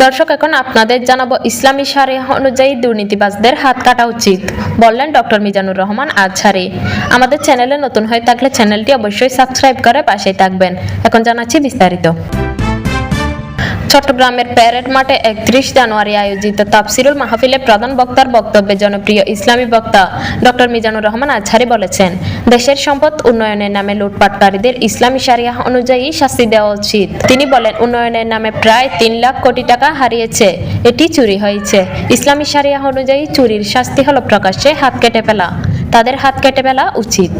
দর্শক, এখন আপনাদের জানাবো ইসলামী শারিয়া অনুযায়ী দুর্নীতিবাজদের হাত কাটা উচিত, বললেন ডক্টর মিজানুর রহমান আজহারী। আমাদের চ্যানেলে নতুন হয়ে থাকলে চ্যানেলটি অবশ্যই সাবস্ক্রাইব করে পাশেই থাকবেন। এখন জানাচ্ছি বিস্তারিত। চট্টগ্রামের প্যারেড মাঠে 31 জানুয়ারি আয়োজিত তাফসিরুল মাহফিলে প্রধান বক্তার বক্তব্যে জনপ্রিয় ইসলামী বক্তা ডক্টর মিজানুর রহমান আজহারী বলেছেন, দেশের সম্পদ উন্নয়নের নামে লুটপাটকারীদের ইসলামী শারিয়া অনুযায়ী শাস্তি দেওয়া উচিত। তিনি বলেন, উন্নয়নের নামে প্রায় 3 লাখ কোটি টাকা হারিয়েছে, এটি চুরি হয়েছে। ইসলামী শারিয়া অনুযায়ী চুরির শাস্তি হলো প্রকাশ্যে হাত কেটে ফেলা, তাদের হাত কেটে ফেলা উচিত।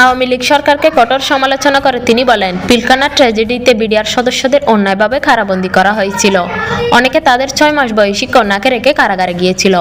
আওয়ামী লীগ সরকারকে কঠোর সমালোচনা করে তিনি বলেন, পিলখানা ট্র্যাজেডিতে বিডিআর সদস্যদের অন্যায়ভাবে কারাবন্দী করা হয়েছিল। অনেকে তাদের 6 মাস বয়সী কন্যাকে রেখে কারাগারে গিয়েছিল।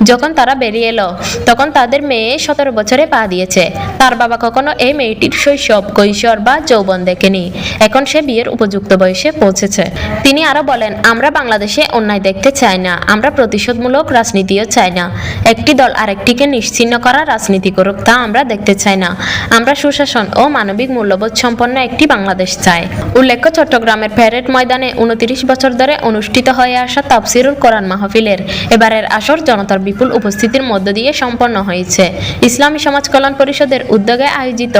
যখন তারা বেরিয়ে এলো তখন তাদের মেয়ে 17 বছরে পা দিয়েছে। তার বাবা কখনো এই মেয়েটির শৈশব, কৈশোর বা যৌবন দেখেনি। এখন সে বিয়ের উপযুক্ত বয়সে পৌঁছেছে। তিনি আরো বলেন, আমরা বাংলাদেশে অন্যায় দেখতে চাই না, আমরা প্রতিশোধমূলক রাজনীতিও চাই না। একটি দল আরেকটিকে নিশ্চিহ্ন করা রাজনীতি করুক, তা আমরা দেখতে চাই না। আমরা সুশাসন ও মানবিক মূল্যবোধ সম্পন্ন একটি বাংলাদেশ চাই। উল্লেখ্য, চট্টগ্রামের প্যারেড ময়দানে 29 বছর ধরে অনুষ্ঠিত হয়ে আসা তাফসিরুল কোরআন মাহফিলের এবারের আসর জনতার বিপুল উপস্থিতির মধ্য দিয়ে সম্পন্ন হয়েছে। ইসলামী সমাজ কল্যাণ পরিষদের উদ্যোগে আয়োজিত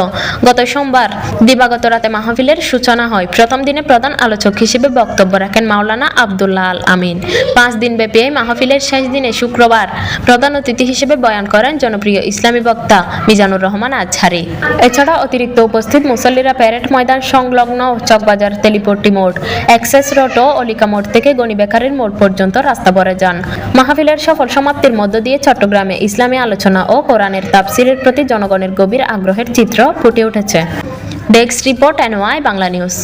গত সোমবার দিবাগত রাতে মাহফিলের সূচনা হয়। প্রথম দিনে প্রধান আলোচক হিসেবে বক্তব্য রাখেন মাওলানা আব্দুল্লাহ আল আমিন। 5 দিনব্যাপী এই মাহফিলের শেষ দিনে শুক্রবার প্রধান অতিথি হিসেবে বয়ান করেন জনপ্রিয় ইসলামী বক্তা মিজানুর রহমান আজহারী। এছাড়া অতিরিক্ত উপস্থিত মুসল্লিরা প্যারেড ময়দান সংলগ্ন চকবাজার, তেলিপট্টি মোড়, এক্সেস রোড ও অলিকা মোড় থেকে গনি বেকারির মোড় পর্যন্ত রাস্তা ভরে যান। মাহফিলের সফল সমাপ্তির মধ্য দিয়ে চট্টগ্রামে ইসলামী আলোচনা ও কোরআনের তাফসিরের প্রতি জনগণের গভীর আগ্রহের চিত্র ফুটে উঠেছে। Desk report, NY Bangla news.